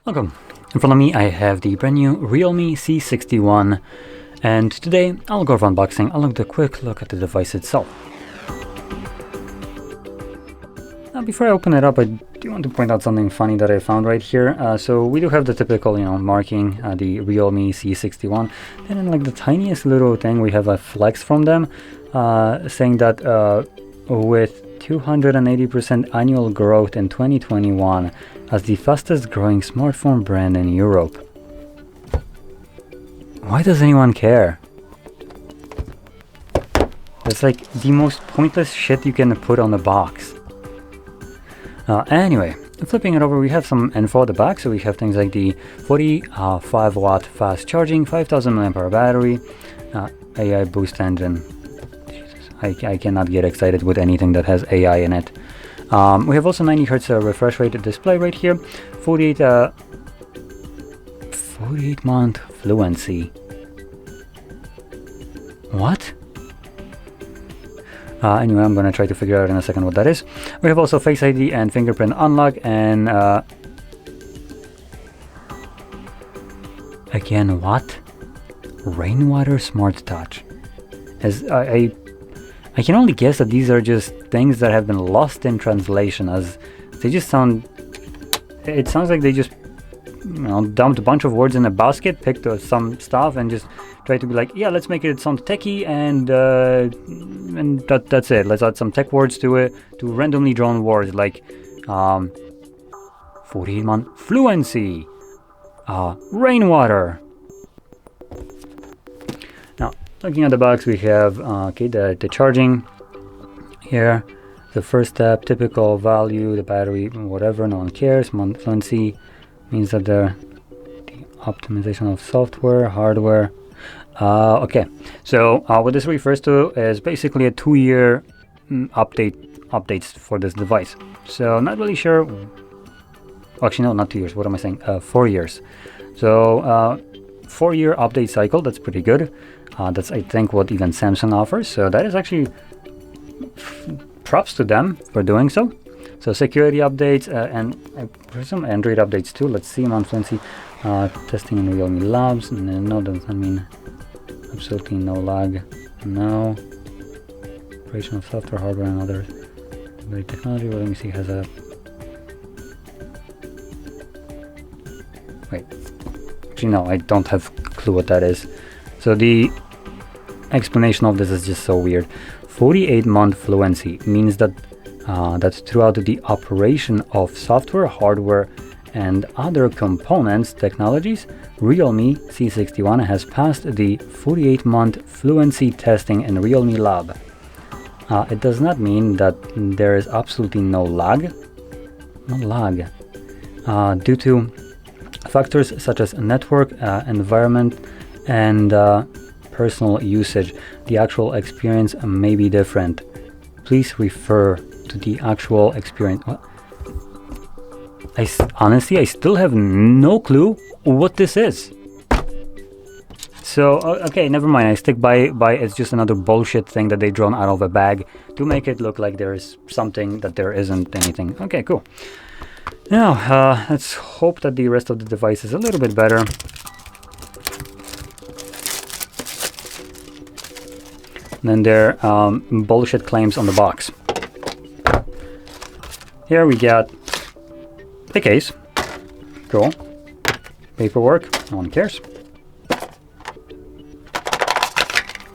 Welcome. In front of me I have the brand new REALME C61, and today I'll go over unboxing. I'll look a quick look at the device itself. Now before I open it up, I do want to point out something funny that I found right here. So we do have the typical, marking, the REALME C61, and in like the tiniest little thing we have a flex from them, saying that with 280% annual growth in 2021 as the fastest growing smartphone brand in Europe. Why does anyone care? It's like the most pointless shit you can put on the box. Anyway, flipping it over, we have some info at the back. So we have things like the 45 watt fast charging, 5000 mAh battery, AI boost engine. I cannot get excited with anything that has AI in it. We have also 90 Hz refresh rate display right here, 48 month fluency. What? Anyway, I'm gonna try to figure out in a second what that is. We have also Face ID and fingerprint unlock, and again, what? Rainwater Smart Touch. As I can only guess that these are just things that have been lost in translation, as they just sound, it sounds like they just dumped a bunch of words in a basket, picked some stuff and just tried to be like, yeah, let's make it sound techie, and that's it. Let's add some tech words to it, to randomly drawn words like 48 month fluency, rainwater. Looking at the box, we have the charging here. The first step, typical value, the battery, whatever, no one cares. Fluency means that the optimization of software, hardware. Okay, so what this refers to is basically a 2-year updates for this device. So not really sure. Actually, no, not 2 years. What am I saying? 4 years. So 4-year update cycle. That's pretty good. That's, I think, what even Samsung offers. So that is actually props to them for doing so. So security updates and I presume Android updates too. Let's see. Non-fluency testing in Realme Labs. No, doesn't mean absolutely no lag. No. Operation of software, hardware, and other technology. Well, let me see. Has a wait. Actually, no. I don't have a clue what that is. So the explanation of this is just so weird. 48 month fluency means that that's throughout the operation of software, hardware, and other components technologies, REALME C61 has passed the 48 month fluency testing in Realme Lab. It does not mean that there is absolutely no lag. Due to factors such as network, environment, and personal usage, the actual experience may be different. Please refer to the actual experience. What? Honestly, I still have no clue what this is. So okay, never mind. I stick by it's just another bullshit thing that they drawn out of a bag to make it look like there is something that there isn't anything. Okay, cool. Now let's hope that the rest of the device is a little bit better. Then there are bullshit claims on the box. Here we got the case. Cool. Paperwork. No one cares.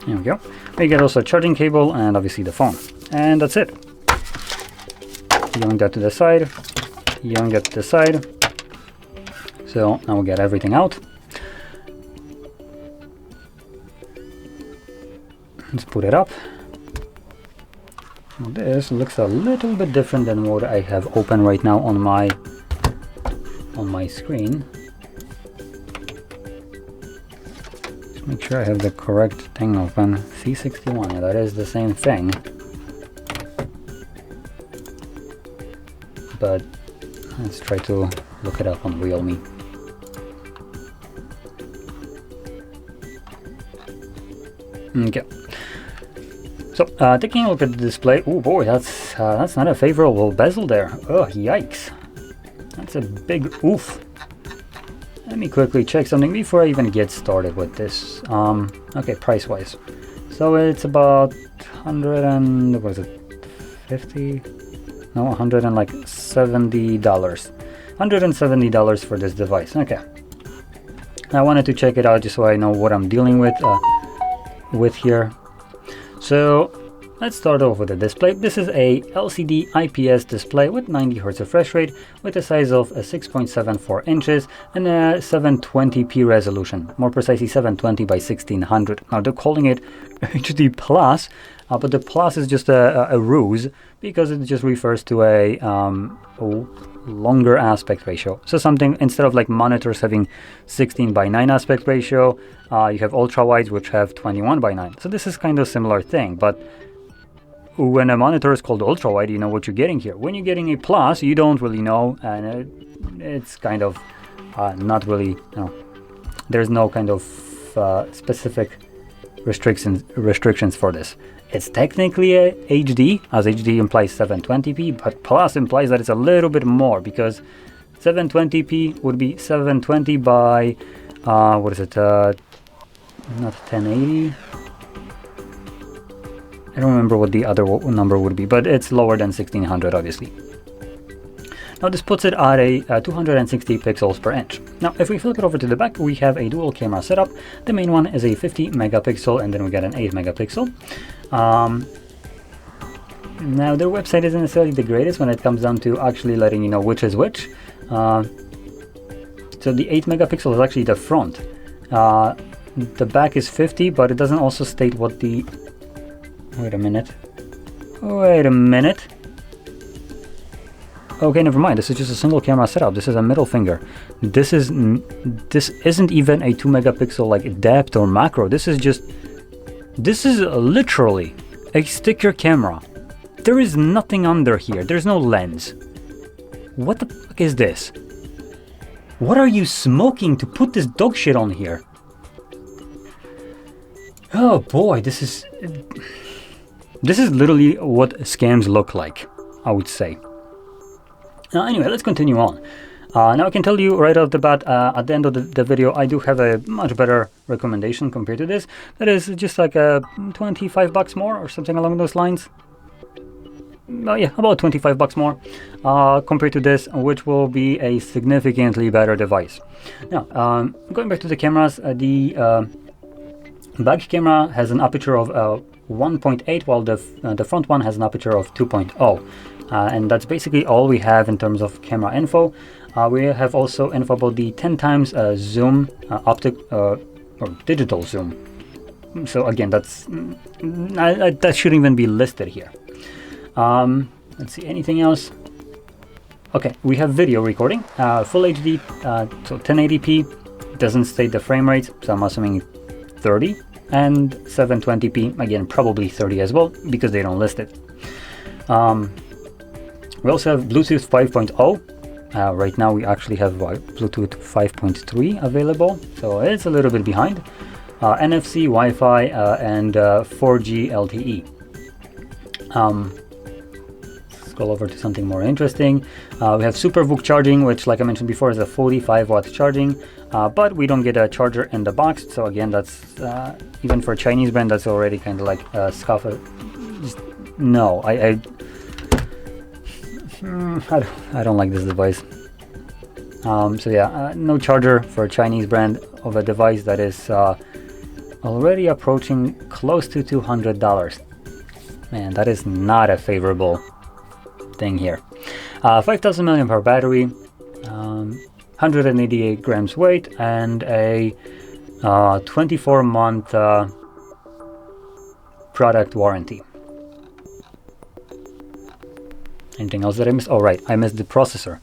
There we go. We get also a charging cable and obviously the phone. And that's it. Young that to the side. Young that to the side. So now we'll get everything out. Let's put it up. This looks a little bit different than what I have open right now on my screen. Just make sure I have the correct thing open. C61, yeah, that is the same thing. But let's try to look it up on Realme. Okay. So, taking a look at the display, oh boy, that's not a favorable bezel there. Oh, yikes. That's a big oof. Let me quickly check something before I even get started with this. Okay, price wise, so it's about 100 and what is it, 50? No, 100 and like $70. $170 for this device. Okay, I wanted to check it out just so I know what I'm dealing with here. So let's start off with the display. This is a LCD IPS display with 90 Hz refresh rate with a size of 6.74 inches and a 720p resolution, more precisely 720 by 1600. Now they're calling it HD Plus, but the plus is just a ruse because it just refers to a longer aspect ratio. So something, instead of like monitors having 16:9 aspect ratio, you have ultra wides which have 21:9. So this is kind of similar thing, but when a monitor is called ultra wide, you know what you're getting here. When you're getting a plus, you don't really know, and it's kind of not really, you know, there's no kind of specific restrictions for this. It's technically a HD, as HD implies 720p, but plus implies that it's a little bit more, because 720p would be 720 by what is it, not 1080. I don't remember what the other number would be, but it's lower than 1600 obviously. Now this puts it at a 260 pixels per inch. Now if we flip it over to the back, we have a dual camera setup. The main one is a 50 megapixel, and then we get an 8 megapixel. Now their website isn't necessarily the greatest when it comes down to actually letting you know which is which. So the 8 megapixel is actually the front. The back is 50, but it doesn't also state what the... Wait a minute. Okay, never mind. This is just a single camera setup. This is a middle finger. This isn't even a 2 megapixel like depth or macro. This is literally a sticker camera. There is nothing under here. There's no lens. What the fuck is this? What are you smoking to put this dog shit on here? Oh boy, this is literally what scams look like, I would say. Anyway, let's continue on. Now I can tell you right off the bat, at the end of the video, I do have a much better recommendation compared to this. That is just like $25 more or something along those lines. Yeah, about $25 more compared to this, which will be a significantly better device. Now, going back to the cameras, the back camera has an aperture of 1.8, while the front one has an aperture of 2.0. And that's basically all we have in terms of camera info. We have also info about the 10 times zoom, optic or digital zoom. So again, that shouldn't even be listed here. Let's see, anything else? Okay, we have video recording, full HD, so 1080p. Doesn't state the frame rate, so I'm assuming 30, and 720p, again probably 30 as well, because they don't list it. We also have Bluetooth 5.0. Right now we actually have Bluetooth 5.3 available, so it's a little bit behind. NFC, Wi-Fi, and 4G LTE. Scroll over to something more interesting. We have SuperVOOC charging, which, like I mentioned before, is a 45-watt charging, but we don't get a charger in the box. So again, that's even for a Chinese brand, that's already kind of like a scoff. No, I don't like this device. So yeah, no charger for a Chinese brand of a device that is already approaching close to $200. Man, that is not a favorable thing here. 5,000 mAh battery, 188 grams weight, and a 24-month product warranty. Anything else that I missed? Oh right, I missed the processor.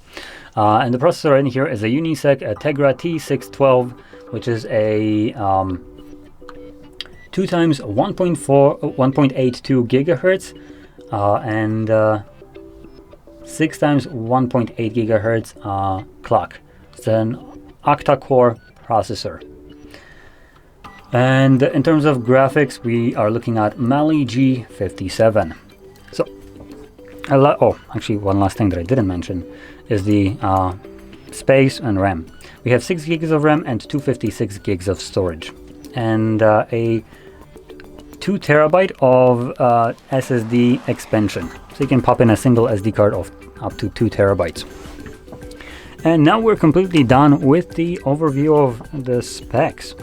And the processor in here is a Unisec Tegra T612, which is a 2 times 1.82 gigahertz and 6 times 1.8 gigahertz clock. It's an octa-core processor. And in terms of graphics, we are looking at Mali G57. So, oh, actually, one last thing that I didn't mention is the space and RAM. We have 6 gigs of RAM and 256 gigs of storage, and a 2 terabyte of SSD expansion. So you can pop in a single SD card of up to 2 terabytes. And now we're completely done with the overview of the specs.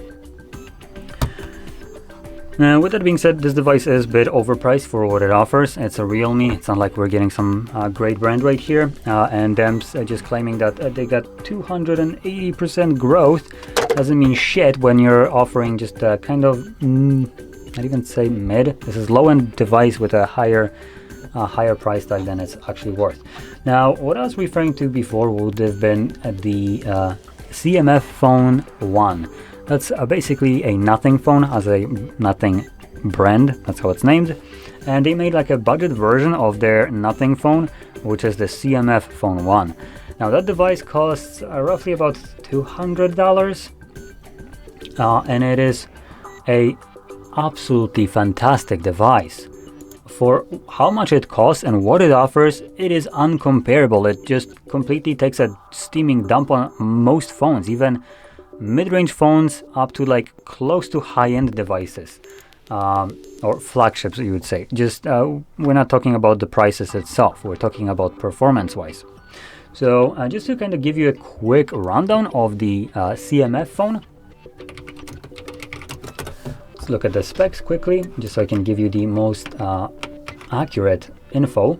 Now, with that being said, this device is a bit overpriced for what it offers. It's a Realme. It's not like we're getting some great brand right here. And them just claiming that they got 280% growth doesn't mean shit when you're offering just a kind of, not even say mid. This is low-end device with a higher price tag than it's actually worth. Now, what I was referring to before would have been the CMF Phone 1. That's basically a nothing phone, as a nothing brand, that's how it's named. And they made like a budget version of their nothing phone, which is the CMF Phone 1. Now that device costs roughly about $200, and it is a absolutely fantastic device. For how much it costs and what it offers, it is uncomparable. It just completely takes a steaming dump on most phones, even mid-range phones up to like close to high-end devices, or flagships, you would say. Just we're not talking about the prices itself, we're talking about performance-wise. So just to kind of give you a quick rundown of the CMF phone, let's look at the specs quickly, just so I can give you the most accurate info.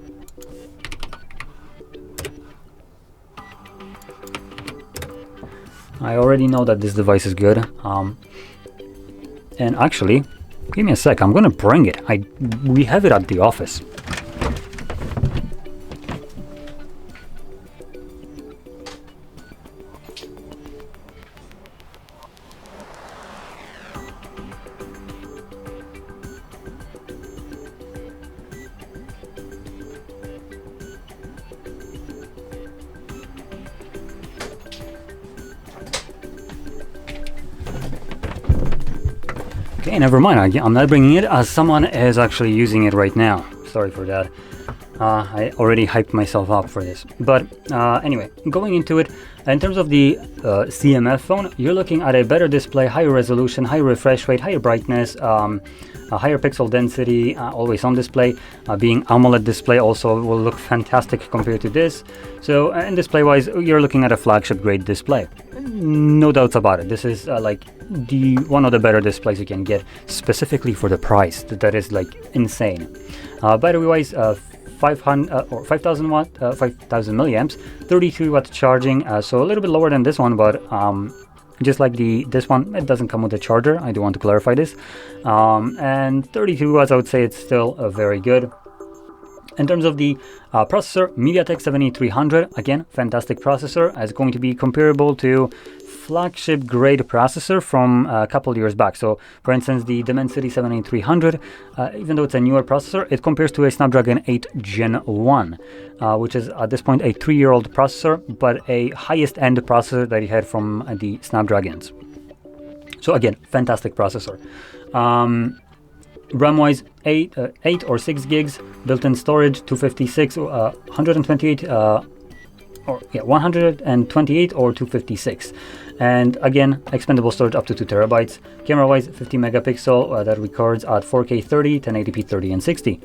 I already know that this device is good, and actually, give me a sec, I'm gonna bring it. We have it at the office. Okay, never mind, I'm not bringing it as someone is actually using it right now. Sorry for that. I already hyped myself up for this. But anyway, going into it, in terms of the CMF phone, you're looking at a better display, higher resolution, higher refresh rate, higher brightness, a higher pixel density, always on display. Being AMOLED display also will look fantastic compared to this. So, and display wise, you're looking at a flagship grade display. No doubts about it. This is like one of the better displays you can get, specifically for the price. That is like insane. Battery wise, 5,000 watt, 5,000 milliamps, 33 watt charging, so a little bit lower than this one, but just like this one, it doesn't come with a charger. I do want to clarify this. And 32 watts, I would say it's still very good. In terms of the processor, MediaTek 7300, again, fantastic processor. It's going to be comparable to flagship grade processor from a couple years back. So for instance, the Dimensity 7300, even though it's a newer processor, it compares to a Snapdragon 8 Gen 1, which is at this point a 3-year-old processor, but a highest end processor that it had from the Snapdragons. So again, fantastic processor. RAM-wise, 8 or 6 gigs, built-in storage, 256, 128, 128 or 256. And again, expandable storage up to 2 terabytes. Camera-wise, 50 megapixel that records at 4K 30, 1080p 30 and 60.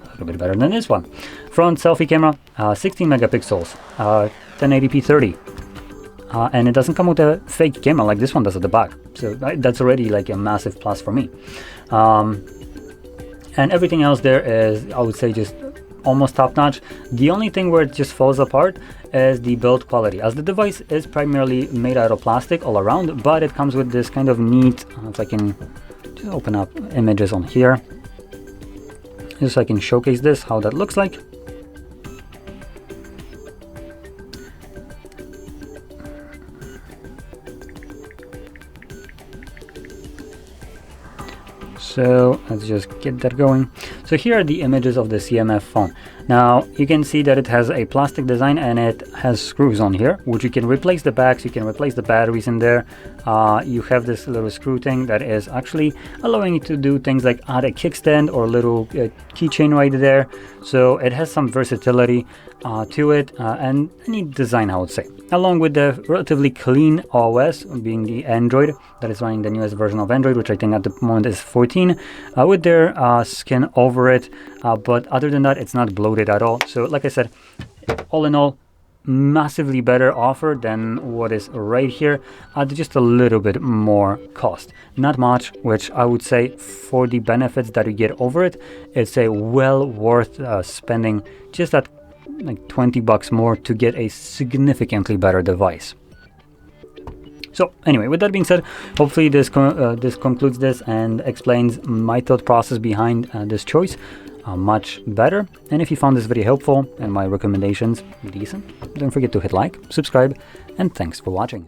A little bit better than this one. Front selfie camera, 16 megapixels, 1080p 30. And it doesn't come with a fake camera like this one does at the back. So that's already like a massive plus for me. And everything else there is, I would say, just almost top-notch. The only thing where it just falls apart is the build quality, as the device is primarily made out of plastic all around, but it comes with this kind of neat, if I can just open up images on here, just so I can showcase this, how that looks like. So let's just get that going. So here are the images of the CMF phone. Now you can see that it has a plastic design and it has screws on here, which you can replace the backs, you can replace the batteries in there. You have this little screw thing that is actually allowing you to do things like add a kickstand or a little keychain right there. So it has some versatility. to it, and any design, I would say, along with the relatively clean OS, being the Android that is running the newest version of Android, which I think at the moment is 14, with their skin over it. But other than that, it's not bloated at all. So like I said, all in all, massively better offer than what is right here at just a little bit more cost. Not much, which I would say for the benefits that you get over it, it's a well worth spending just that like 20 bucks more to get a significantly better device. So anyway, with that being said, hopefully this concludes this and explains my thought process behind this choice much better. And if you found this video helpful and my recommendations decent, don't forget to hit like, subscribe, and thanks for watching.